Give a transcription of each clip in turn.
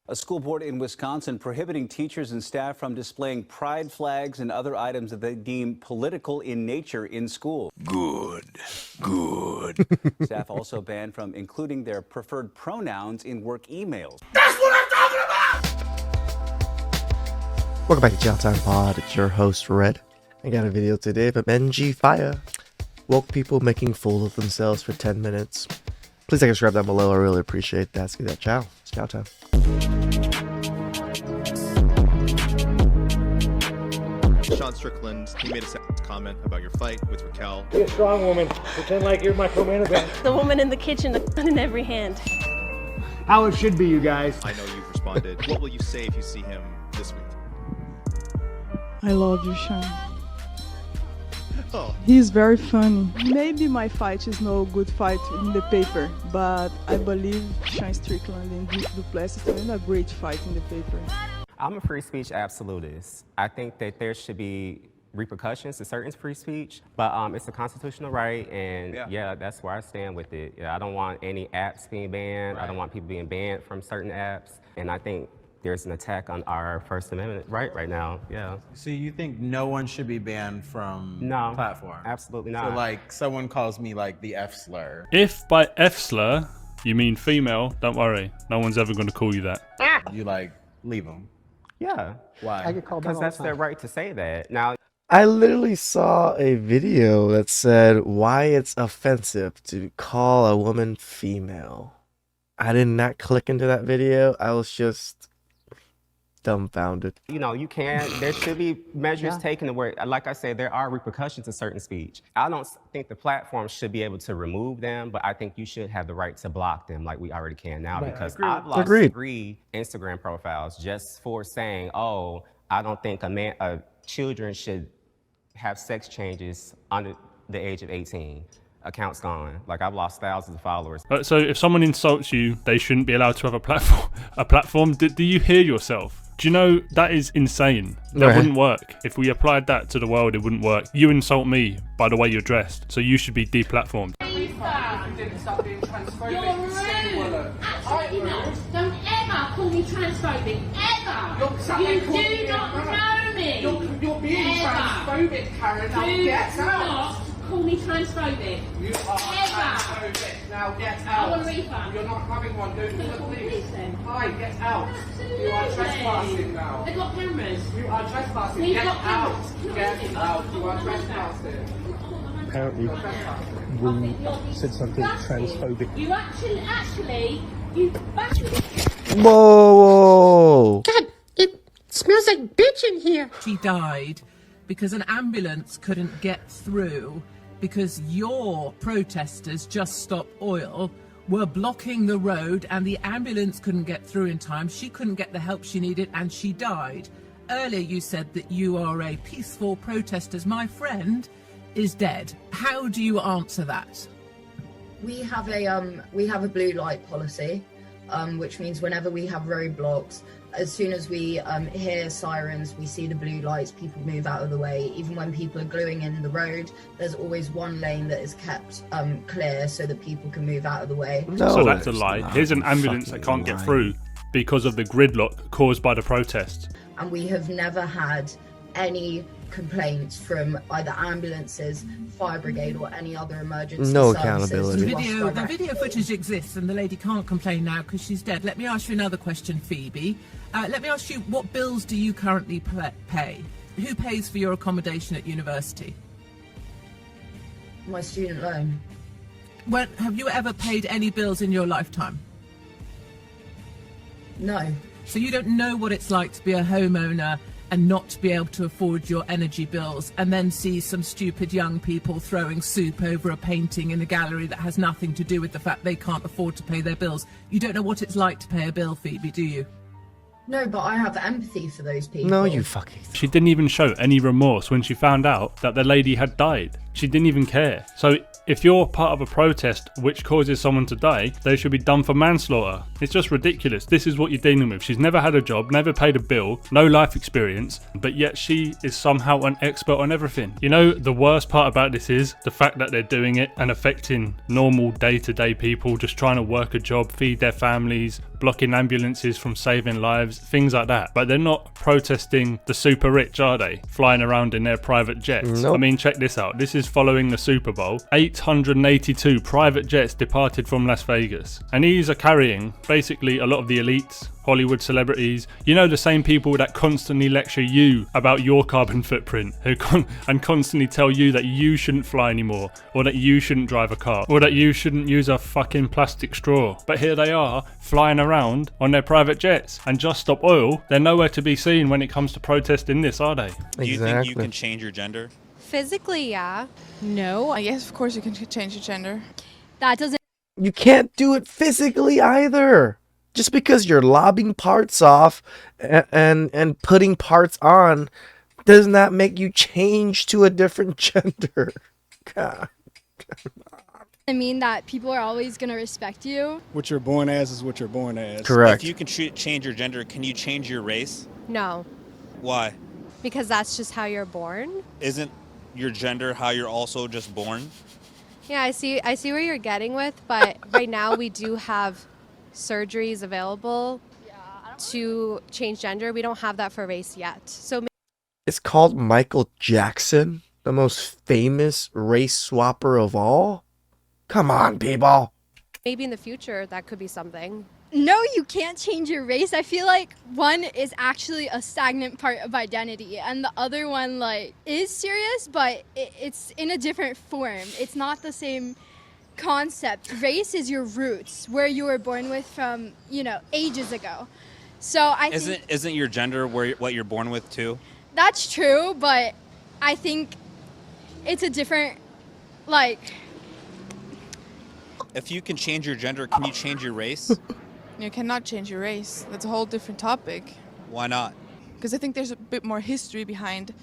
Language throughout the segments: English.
A school board in Wisconsin prohibiting teachers and staff from displaying pride flags and other items that they deem political in nature in school. Good. Staff also banned from including their preferred pronouns in work emails. That's what I'm talking about! Welcome back to TheChowTimePod. It's your host, Red. I got a video today from NG Fire. Woke people making fools of themselves for 10 minutes. Please like and subscribe down below. I really appreciate that. See that. Ciao. It's chow time. Sean Strickland, he made a comment about your fight with Raquel. Be a strong woman. Pretend like you're my co-main. The woman in the kitchen, the gun in every hand. How it should be, you guys. I know you've responded. What will you say if you see him this week? I love you, Sean. Oh. He's very funny. Maybe my fight is no good fight in the paper, but I believe Sean Strickland and deplatforming doing a great fight in the paper. I'm a free speech absolutist. I think that there should be repercussions to certain free speech, but it's a constitutional right, and yeah, that's where I stand with it. Yeah, I don't want any apps being banned. Right. I don't want people being banned from certain apps, and I think there's an attack on our First Amendment right now, yeah. So you think no one should be banned from no platform? Absolutely not. So like someone calls me like the F slur. If by F slur you mean female, don't worry. No one's ever going to call you that. You like leave them. Yeah. Why? I get called because that's their right to say that. Now, I literally saw a video that said why it's offensive to call a woman female. I did not click into that video. I was just dumbfounded. You know, there should be measures taken to where, like I said, there are repercussions to certain speech. I don't think the platform should be able to remove them, but I think you should have the right to block them like we already can now, because I've lost 3 Instagram profiles just for saying, oh, I don't think children should have sex changes under the age of 18. Accounts gone. Like, I've lost thousands of followers. So if someone insults you, they shouldn't be allowed to have a platform. Do you hear yourself? Do you know that is insane? That wouldn't work. If we applied that to the world, it wouldn't work. You insult me by the way you're dressed, so you should be deplatformed. You're rude. Absolutely not. Don't ever call me transphobic. Ever. You do not know me. You're being transphobic, Karen. Now get out. Call me transphobic. You are transphobic. Now get out. I want a refund. You're not having one, dude. Please then. Hi, get out. Absolutely. You are trespassing now. They've got cameras. You are trespassing. We've Get got out. cameras. Get out. You are trespassing. Apparently, Wu said something transphobic. You actually, you Whoa! God, it smells like bitch in here. She died because an ambulance couldn't get through because your protesters, Just Stop Oil, were blocking the road and the ambulance couldn't get through in time. She couldn't get the help she needed and she died. Earlier you said that you are a peaceful protester. My friend is dead. How do you answer that? We have a blue light policy, which means whenever we have roadblocks, as soon as we hear sirens, we see the blue lights, people move out of the way. Even when people are gluing in the road, there's always one lane that is kept clear so that people can move out of the way. No, so that's a lie. Here's an ambulance that can't get through because of the gridlock caused by the protests. And we have never had any complaints from either ambulances, fire brigade, or any other emergency no services. accountability. The video footage exists and the lady can't complain now because she's dead. Let me ask you another question, Phoebe. Let me ask you, what bills do you currently pay? Who pays for your accommodation at university? My student loan. Have you ever paid any bills in your lifetime? No. So you don't know what it's like to be a homeowner and not be able to afford your energy bills, and then see some stupid young people throwing soup over a painting in a gallery that has nothing to do with the fact they can't afford to pay their bills. You don't know what it's like to pay a bill, Phoebe, do you? No, but I have empathy for those people. No, you fucking... She didn't even show any remorse when she found out that the lady had died. She didn't even care. So if you're part of a protest which causes someone to die, they should be done for manslaughter. It's just ridiculous. This is what you're dealing with. She's never had a job, never paid a bill, no life experience, but yet she is somehow an expert on everything. You know, the worst part about this is the fact that they're doing it and affecting normal day-to-day people just trying to work a job, feed their families, blocking ambulances from saving lives, things like that. But they're not protesting the super rich, are they? Flying around in their private jets. Nope. I mean, check this out. This is following the Super Bowl. 882 private jets departed from Las Vegas. And these are carrying basically a lot of the elites, Hollywood celebrities, you know, the same people that constantly lecture you about your carbon footprint, and constantly tell you that you shouldn't fly anymore, or that you shouldn't drive a car, or that you shouldn't use a fucking plastic straw. But here they are, flying around on their private jets, and Just Stop Oil, they're nowhere to be seen when it comes to protesting this, are they? Do you think you can change your gender? Physically, yeah. No, I guess of course you can change your gender. That doesn't. You can't do it physically either. Just because you're lobbing parts off and putting parts on does not make you change to a different gender. God. I mean that people are always going to respect you. What you're born as is what you're born as. Correct. If you can change your gender, can you change your race? No, Why? because that's just how you're born. Isn't your gender how you're also just born? Yeah, I see where you're getting with, but right now we do have surgeries available to change gender. We don't have that for race yet. So It's called Michael Jackson, the most famous race swapper of all. Come on, people. maybe in the future that could be something. No, you can't change your race. I feel like one is actually a stagnant part of identity, and the other one like is serious, but it's in a different form. It's not the same concept. Race is your roots, where you were born with from, you know, ages ago. So I think Isn't your gender what you're born with too? that's true, but I think it's a different, like. If you can change your gender, can you change your race? You cannot change your race. That's a whole different topic. Why not? Because I think there's a bit more history behind,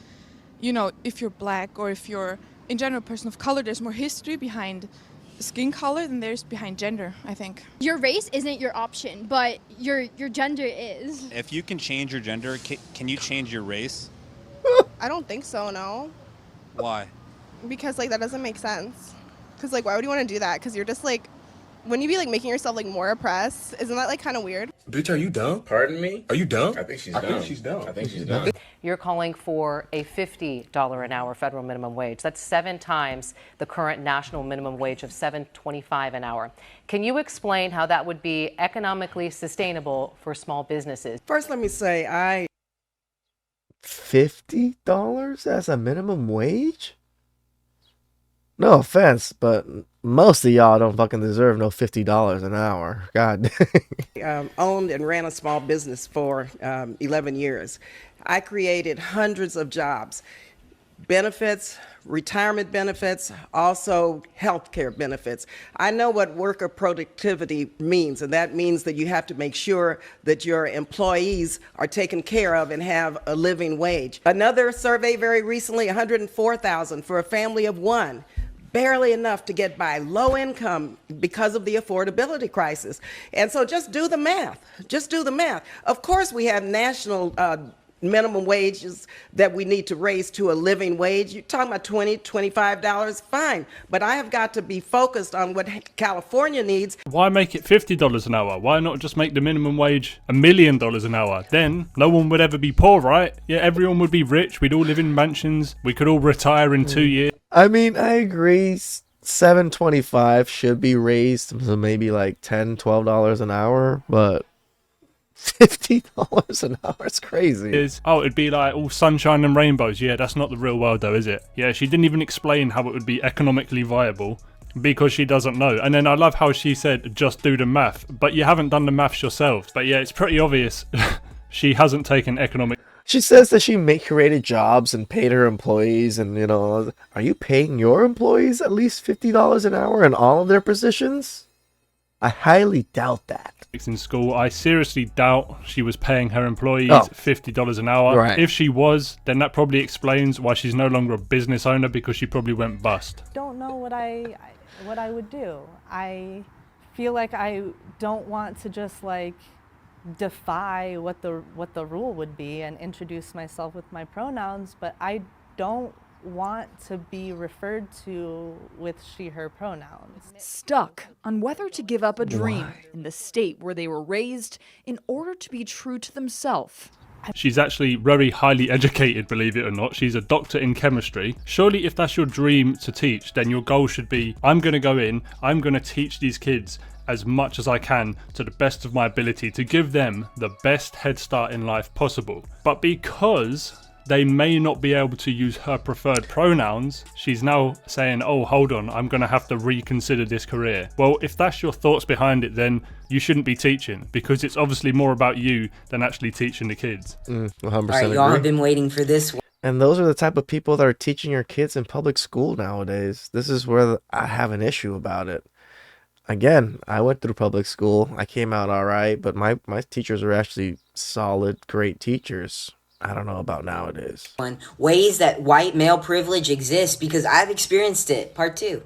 you know, if you're black or if you're, in general, a person of color, there's more history behind skin color than there's behind gender, I think. Your race isn't your option, but your gender is. If you can change your gender, can you change your race? I don't think so, no. Why? Because, like, that doesn't make sense. Because, like, why would you want to do that? Because you're just, like, wouldn't you be, like, making yourself, like, more oppressed? Isn't that, like, kind of weird? Bitch, are you dumb? Pardon me? Are you dumb? I think she's dumb. I think she's dumb. You're calling for a $50 an hour federal minimum wage. That's 7 times the current national minimum wage of $7.25 an hour. Can you explain how that would be economically sustainable for small businesses? First, let me say $50 as a minimum wage? No offense, but most of y'all don't fucking deserve no $50 an hour. God dang. Owned and ran a small business for 11 years. I created hundreds of jobs, benefits, retirement benefits, also healthcare benefits. I know what worker productivity means, and that means that you have to make sure that your employees are taken care of and have a living wage. Another survey very recently, $104,000 for a family of 1. Barely enough to get by, low income because of the affordability crisis. And so just do the math. Just do the math. Of course, we have national minimum wages that we need to raise to a living wage. You're talking about $20, $25, fine. But I have got to be focused on what California needs. Why make it $50 an hour? Why not just make the minimum wage $1 million an hour? Then no one would ever be poor, right? Yeah, everyone would be rich. We'd all live in mansions. We could all retire in 2 years. I mean, I agree. $7.25 should be raised to maybe like $10, $12 an hour, but $50 an hour is crazy. It'd be like all sunshine and rainbows. Yeah, that's not the real world though, is it? Yeah, she didn't even explain how it would be economically viable because she doesn't know. And then I love how she said, just do the math. But you haven't done the maths yourself. But yeah, it's pretty obvious she hasn't taken economic. She says that she created jobs and paid her employees, and, you know, are you paying your employees at least $50 an hour in all of their positions? I highly doubt that. In school, I seriously doubt she was paying her employees $50 an hour. Right. If she was, then that probably explains why she's no longer a business owner, because she probably went bust. Don't know what I what I would do. I feel like I don't want to just like defy what the rule would be and introduce myself with my pronouns, but I don't want to be referred to with she, her pronouns. Stuck on whether to give up a dream in the state where they were raised in order to be true to themselves. She's actually very highly educated, believe it or not. She's a doctor in chemistry. Surely if that's your dream to teach, then your goal should be, I'm going to go in, I'm going to teach these kids as much as I can to the best of my ability to give them the best head start in life possible. But because they may not be able to use her preferred pronouns, she's now saying, oh, hold on, I'm going to have to reconsider this career. Well, if that's your thoughts behind it, then you shouldn't be teaching, because it's obviously more about you than actually teaching the kids. 100% All right, y'all have been waiting for this one. And those are the type of people that are teaching your kids in public school nowadays. This is where I have an issue about it. Again, I went through public school. I came out all right, but my teachers are actually solid, great teachers. I don't know about nowadays. Ways that white male privilege exists, because I've experienced it. Part 2.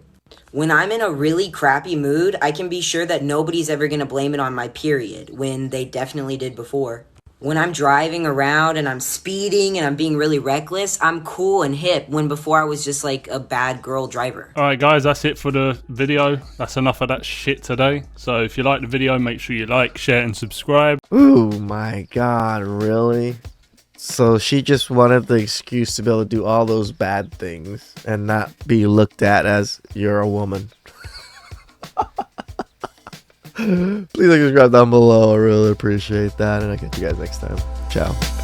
When I'm in a really crappy mood, I can be sure that nobody's ever going to blame it on my period, when they definitely did before. When I'm driving around and I'm speeding and I'm being really reckless, I'm cool and hip, when before I was just like a bad girl driver. Alright guys, that's it for the video. That's enough of that shit today. So if you like the video, make sure you like, share and subscribe. Ooh my god, really? So she just wanted the excuse to be able to do all those bad things and not be looked at as you're a woman. Please like, subscribe down below. I really appreciate that. And I'll catch you guys next time. Ciao.